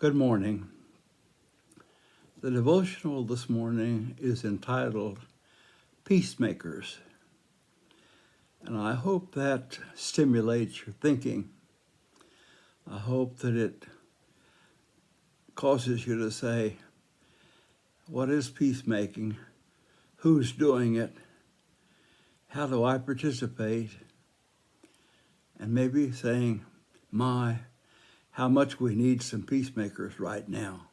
Good morning. The devotional this morning is entitled Peacemakers, and I hope that stimulates your thinking. I hope that it causes you to say, what is peacemaking? Who's doing it? How do I participate? And maybe saying, how much we need some peacemakers right now.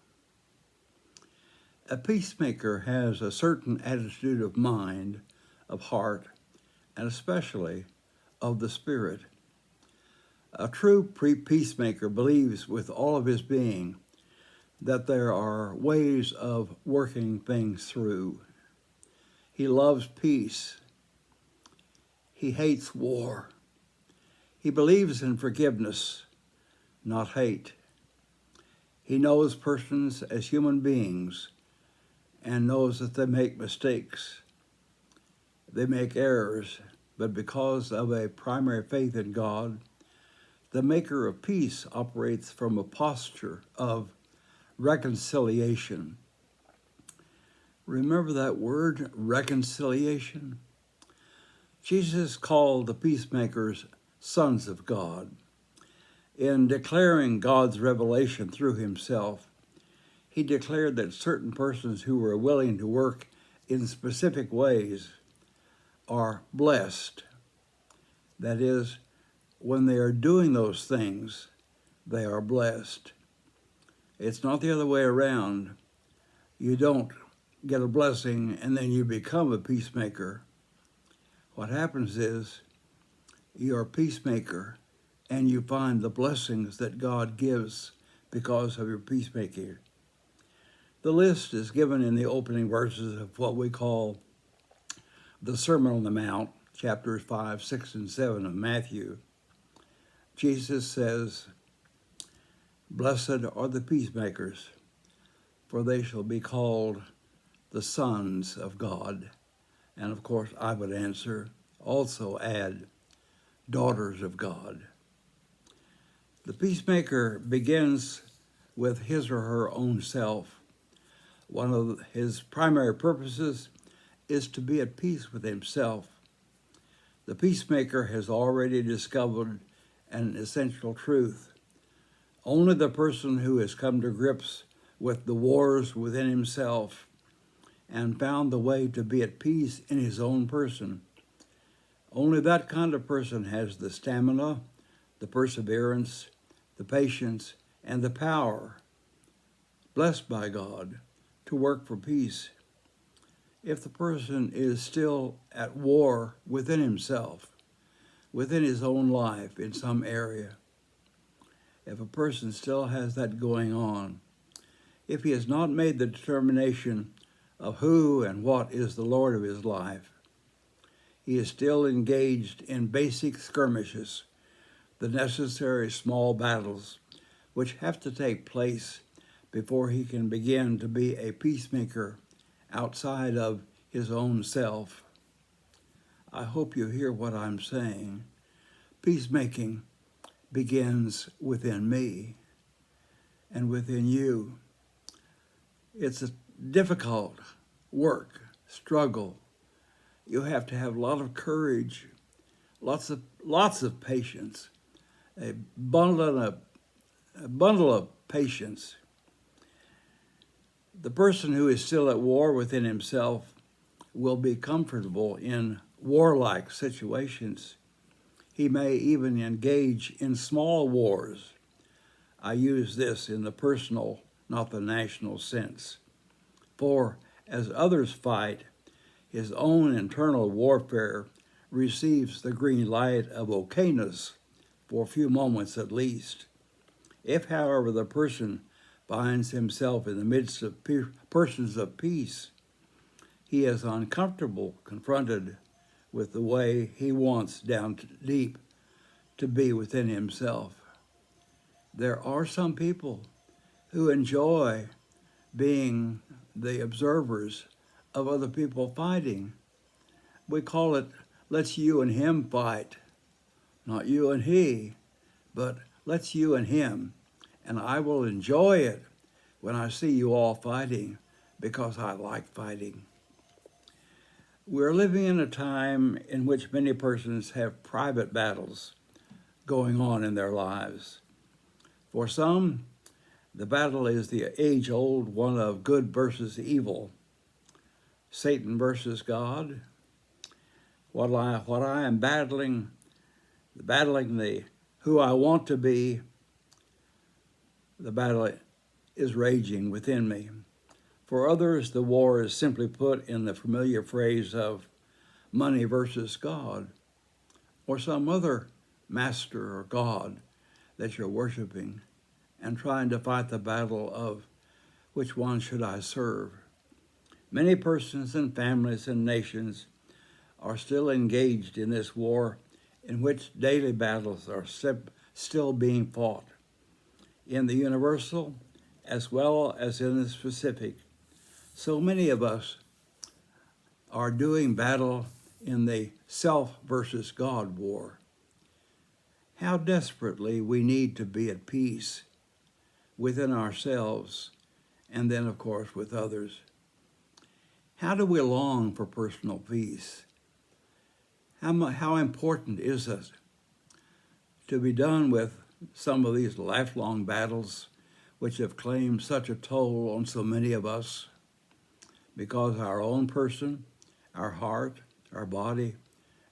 A peacemaker has a certain attitude of mind, of heart, and especially of the spirit. A true peacemaker believes with all of his being that there are ways of working things through. He loves peace. He hates war. He believes in forgiveness, not hate. He knows persons as human beings and knows that they make mistakes. They make errors, but because of a primary faith in God, the maker of peace operates from a posture of reconciliation. Remember that word, reconciliation? Jesus called the peacemakers sons of God. In declaring God's revelation through himself, he declared that certain persons who were willing to work in specific ways are blessed. That is, when they are doing those things, they are blessed. It's not the other way around. You don't get a blessing and then you become a peacemaker. What happens is you're a peacemaker and you find the blessings that God gives because of your peacemaking. The list is given in the opening verses of what we call the Sermon on the Mount, chapters 5, 6, and 7 of Matthew. Jesus says, "Blessed are the peacemakers, for they shall be called the sons of God." And of course, I would also add, daughters of God. The peacemaker begins with his or her own self. One of his primary purposes is to be at peace with himself. The peacemaker has already discovered an essential truth. Only the person who has come to grips with the wars within himself and found the way to be at peace in his own person, only that kind of person has the stamina, the perseverance, the patience, and the power, blessed by God, to work for peace. If the person is still at war within himself, within his own life in some area, if a person still has that going on, if he has not made the determination of who and what is the Lord of his life, he is still engaged in basic skirmishes, the necessary small battles which have to take place before he can begin to be a peacemaker outside of his own self. I hope you hear what I'm saying. Peacemaking begins within me and within you. It's a difficult work, struggle. You have to have a lot of courage, lots of patience, a bundle of patience. The person who is still at war within himself will be comfortable in warlike situations. He may even engage in small wars. I use this in the personal, not the national sense. For as others fight, his own internal warfare receives the green light of okayness for a few moments at least. If, however, the person finds himself in the midst of persons of peace, he is uncomfortable, confronted with the way he wants down deep to be within himself. There are some people who enjoy being the observers of other people fighting. We call it, let's you and him fight. Not you and he, but let's you and him. and I will enjoy it when I see you all fighting, because I like fighting. We're living in a time in which many persons have private battles going on in their lives. For some, the battle is the age-old one of good versus evil, Satan versus God. What I am battling the who I want to be, the battle is raging within me. For others, the war is simply put in the familiar phrase of money versus God, or some other master or God that you're worshiping and trying to fight the battle of which one should I serve. Many persons and families and nations are still engaged in this war in which daily battles are still being fought. In the universal as well as in the specific, so many of us are doing battle in the self versus God war. How desperately we need to be at peace within ourselves and then, of course, with others. How do we long for personal peace? How important is it to be done with some of these lifelong battles which have claimed such a toll on so many of us, because our own person, our heart, our body,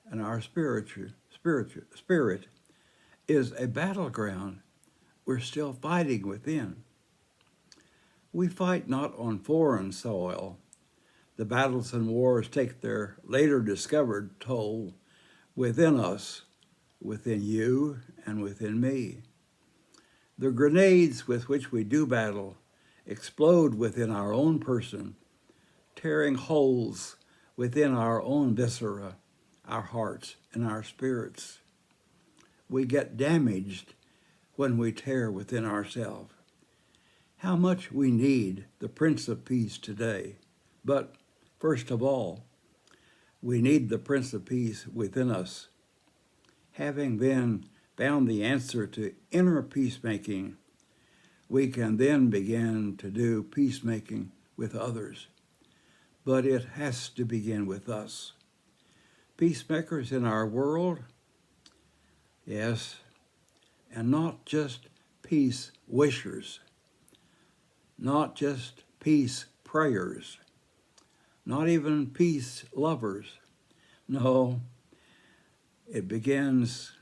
and our spirit is a battleground we're still fighting within. We fight not on foreign soil. The battles and wars take their later discovered toll within us, within you, and within me. The grenades with which we do battle explode within our own person, tearing holes within our own viscera, our hearts, and our spirits. We get damaged when we tear within ourselves. How much we need the Prince of Peace today. But first of all, we need the Prince of Peace within us. Having then found the answer to inner peacemaking, we can then begin to do peacemaking with others. But it has to begin with us. Peacemakers in our world, yes, and not just peace wishers, not just peace prayers, not even peace lovers. No, it begins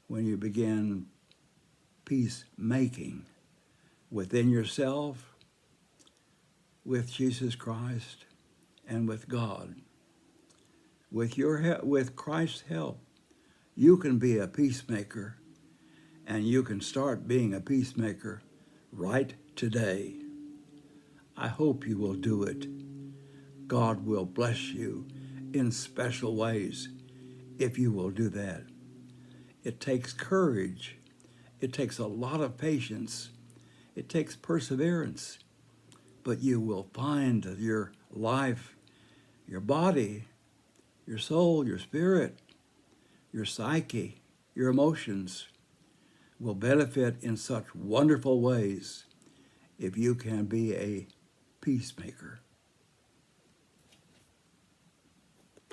when you begin peacemaking within yourself, with Jesus Christ, and with God. With Christ's help, you can be a peacemaker, and you can start being a peacemaker right today. I hope you will do it. God will bless you in special ways if you will do that. It takes courage. It takes a lot of patience. It takes perseverance. But you will find that your life, your body, your soul, your spirit, your psyche, your emotions will benefit in such wonderful ways if you can be a peacemaker.